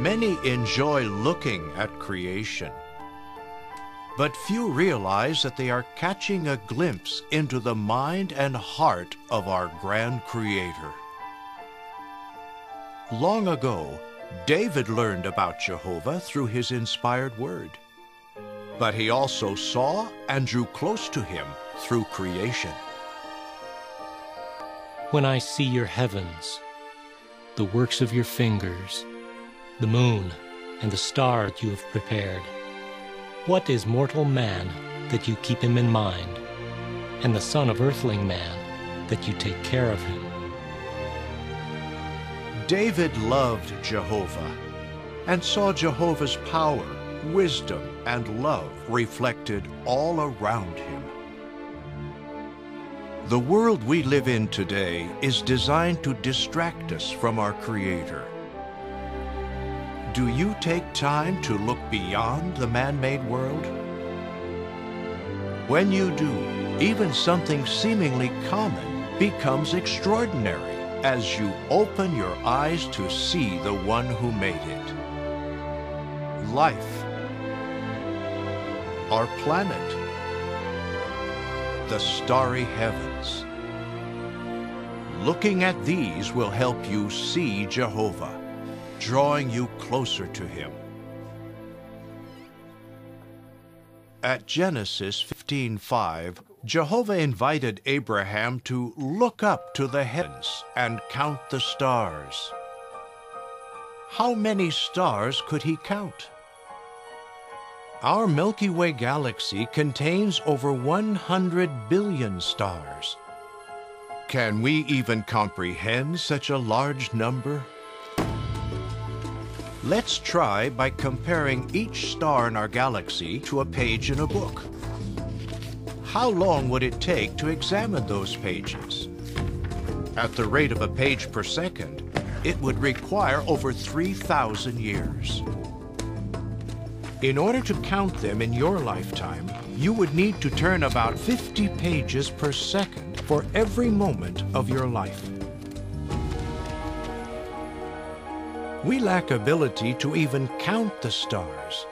Many enjoy looking at creation, but few realize that they are catching a glimpse into the mind and heart of our grand Creator. Long ago, David learned about Jehovah through his inspired word, but he also saw and drew close to him through creation. When I see your heavens, the works of your fingers, the moon and the stars you have prepared, what is mortal man that you keep him in mind, and the son of earthling man that you take care of him? David loved Jehovah and saw Jehovah's power, wisdom, and love reflected all around him. The world we live in today is designed to distract us from our Creator. Do you take time to look beyond the man-made world? When you do, even something seemingly common becomes extraordinary as you open your eyes to see the one who made it. Life, our planet, the starry heavens. Looking at these will help you see Jehovah, drawing you closer to him. At Genesis 15:5, Jehovah invited Abraham to look up to the heavens and count the stars. How many stars could he count? Our Milky Way galaxy contains over 100 billion stars. Can we even comprehend such a large number? Let's try by comparing each star in our galaxy to a page in a book. How long would it take to examine those pages? At the rate of a page per second, it would require over 3,000 years. In order to count them in your lifetime, you would need to turn about 50 pages per second for every moment of your life. We lack ability to even count the stars,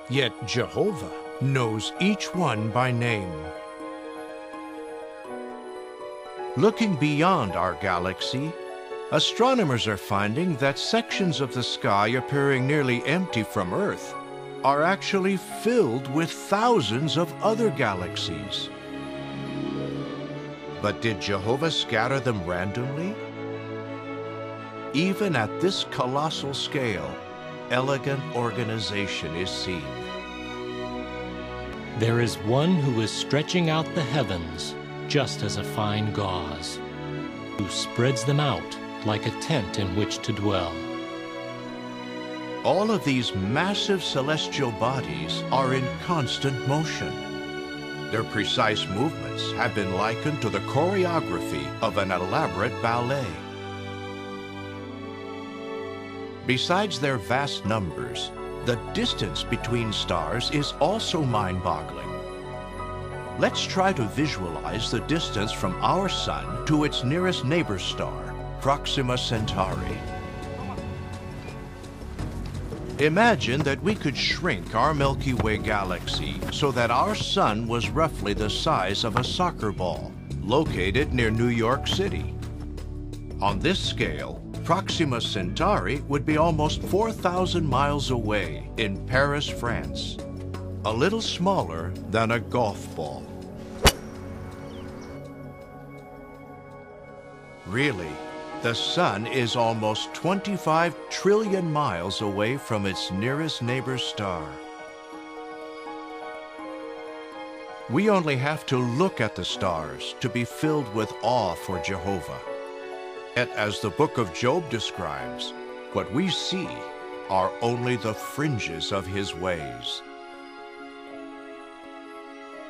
yet Jehovah knows each one by name. Looking beyond our galaxy, astronomers are finding that sections of the sky appearing nearly empty from Earth are actually filled with thousands of other galaxies. But did Jehovah scatter them randomly? Even at this colossal scale, elegant organization is seen. There is one who is stretching out the heavens just as a fine gauze, who spreads them out like a tent in which to dwell. All of these massive celestial bodies are in constant motion. Their precise movements have been likened to the choreography of an elaborate ballet. Besides their vast numbers, the distance between stars is also mind-boggling. Let's try to visualize the distance from our Sun to its nearest neighbor star, Proxima Centauri. Imagine that we could shrink our Milky Way galaxy so that our Sun was roughly the size of a soccer ball, located near New York City. On this scale, Proxima Centauri would be almost 4,000 miles away in Paris, France, a little smaller than a golf ball. Really, the Sun is almost 25 trillion miles away from its nearest neighbor star. We only have to look at the stars to be filled with awe for Jehovah. Yet, as the book of Job describes, what we see are only the fringes of his ways.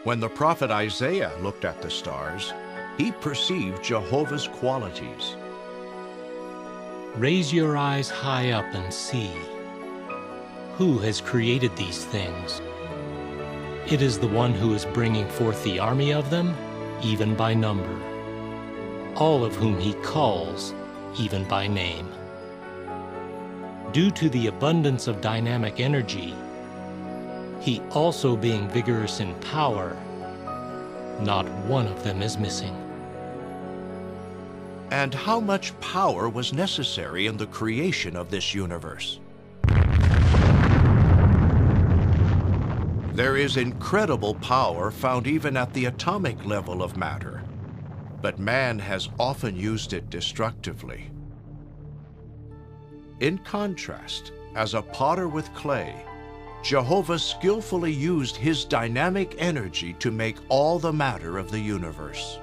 When the prophet Isaiah looked at the stars, he perceived Jehovah's qualities. Raise your eyes high up and see. Who has created these things? It is the one who is bringing forth the army of them, even by number, all of whom he calls, even by name. due to the abundance of dynamic energy, he also being vigorous in power, not one of them is missing. And how much power was necessary in the creation of this universe? There is incredible power found even at the atomic level of matter, but man has often used it destructively. In contrast, as a potter with clay, Jehovah skillfully used his dynamic energy to make all the matter of the universe.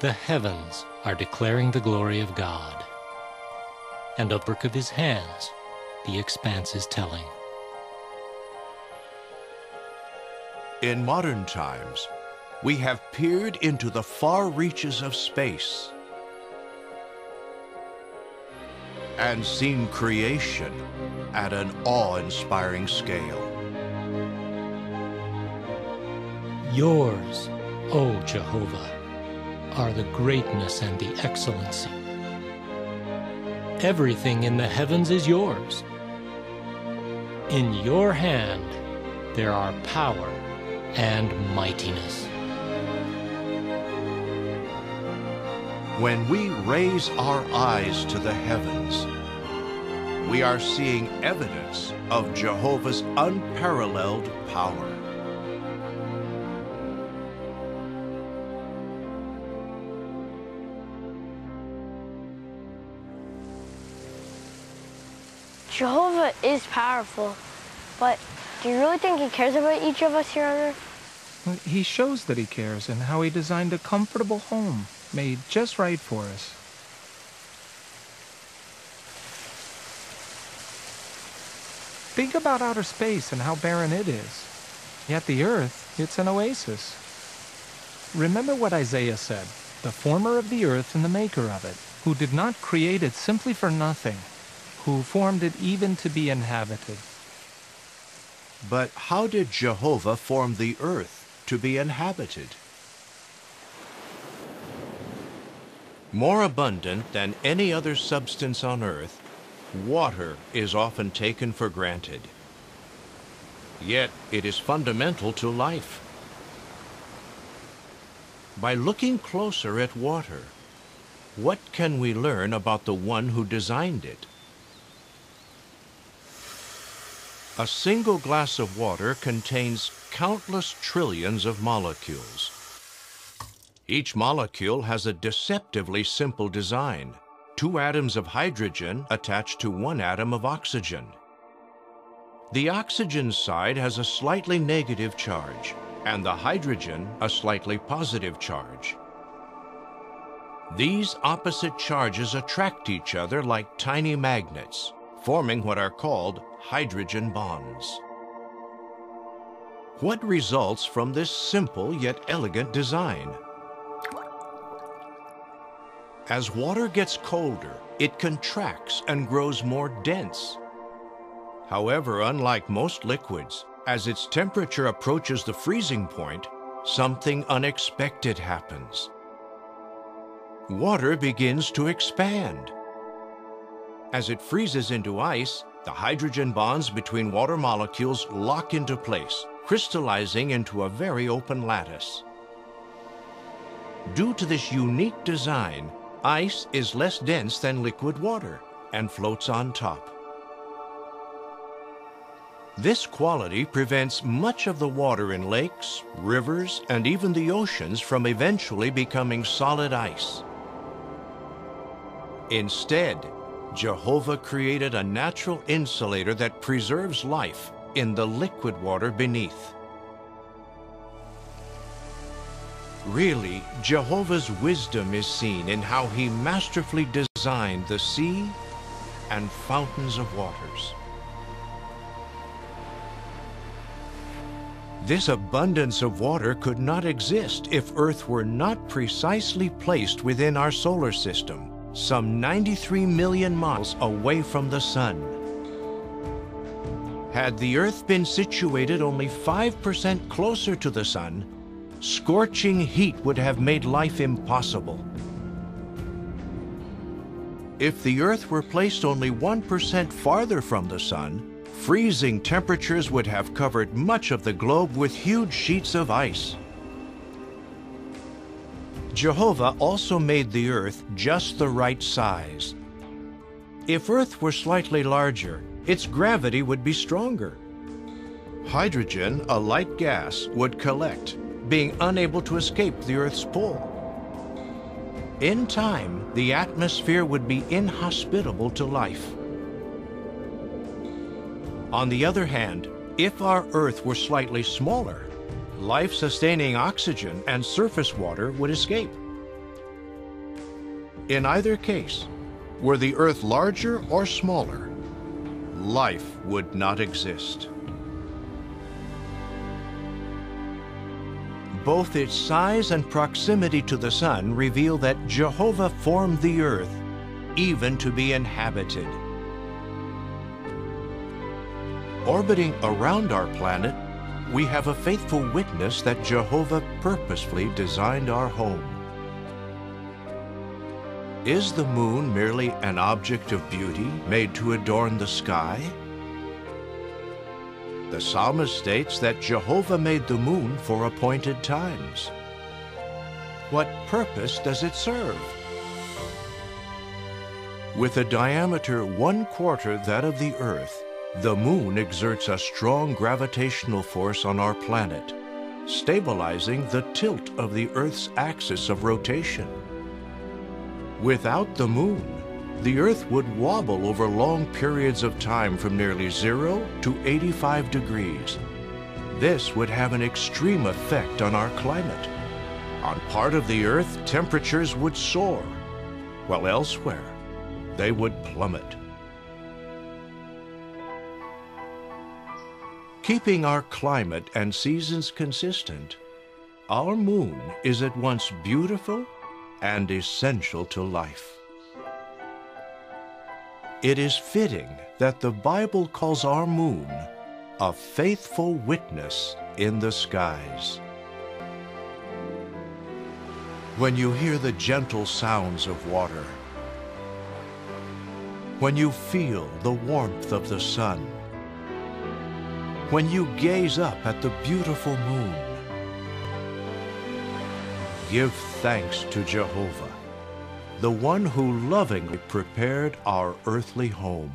The heavens are declaring the glory of God, and of the work of his hands the expanse is telling. In modern times, we have peered into the far reaches of space and seen creation at an awe-inspiring scale. Yours, O Jehovah, are the greatness and the excellency. Everything in the heavens is yours. In your hand there are power and mightiness. When we raise our eyes to the heavens, we are seeing evidence of Jehovah's unparalleled power. Jehovah is powerful, but do you really think he cares about each of us here on earth? Well, he shows that he cares in how he designed a comfortable home made just right for us. Think about outer space and how barren it is. Yet the earth, it's an oasis. Remember what Isaiah said, the former of the earth and the maker of it, who did not create it simply for nothing, who formed it even to be inhabited. But how did Jehovah form the earth to be inhabited? More abundant than any other substance on earth, water is often taken for granted. Yet it is fundamental to life. By looking closer at water, what can we learn about the one who designed it? A single glass of water contains countless trillions of molecules. Each molecule has a deceptively simple design. 2 atoms of hydrogen attached to 1 atom of oxygen. The oxygen side has a slightly negative charge, and the hydrogen a slightly positive charge. These opposite charges attract each other like tiny magnets, forming what are called hydrogen bonds. What results from this simple yet elegant design? As water gets colder, it contracts and grows more dense. However, unlike most liquids, as its temperature approaches the freezing point, something unexpected happens. Water begins to expand. As it freezes into ice, the hydrogen bonds between water molecules lock into place, crystallizing into a very open lattice. Due to this unique design, ice is less dense than liquid water and floats on top. This quality prevents much of the water in lakes, rivers, and even the oceans from eventually becoming solid ice. Instead, Jehovah created a natural insulator that preserves life in the liquid water beneath. Really, Jehovah's wisdom is seen in how he masterfully designed the sea and fountains of waters. This abundance of water could not exist if Earth were not precisely placed within our solar system, some 93 million miles away from the Sun. Had the Earth been situated only 5% closer to the Sun, scorching heat would have made life impossible. If the Earth were placed only 1% farther from the Sun, freezing temperatures would have covered much of the globe with huge sheets of ice. Jehovah also made the Earth just the right size. If Earth were slightly larger, its gravity would be stronger. Hydrogen, a light gas, would collect, being unable to escape the Earth's pull. In time, the atmosphere would be inhospitable to life. On the other hand, if our Earth were slightly smaller, life-sustaining oxygen and surface water would escape. In either case, were the Earth larger or smaller, life would not exist. Both its size and proximity to the Sun reveal that Jehovah formed the Earth even to be inhabited. Orbiting around our planet, we have a faithful witness that Jehovah purposefully designed our home. Is the moon merely an object of beauty made to adorn the sky? The psalmist states that Jehovah made the moon for appointed times. What purpose does it serve? With a diameter 1/4 that of the Earth, the moon exerts a strong gravitational force on our planet, stabilizing the tilt of the Earth's axis of rotation. Without the moon, the Earth would wobble over long periods of time from nearly 0 to 85 degrees. This would have an extreme effect on our climate. On part of the Earth, temperatures would soar, while elsewhere, they would plummet. Keeping our climate and seasons consistent, our moon is at once beautiful and essential to life. It is fitting that the Bible calls our moon a faithful witness in the skies. When you hear the gentle sounds of water, when you feel the warmth of the sun, when you gaze up at the beautiful moon, give thanks to Jehovah, the one who lovingly prepared our earthly home.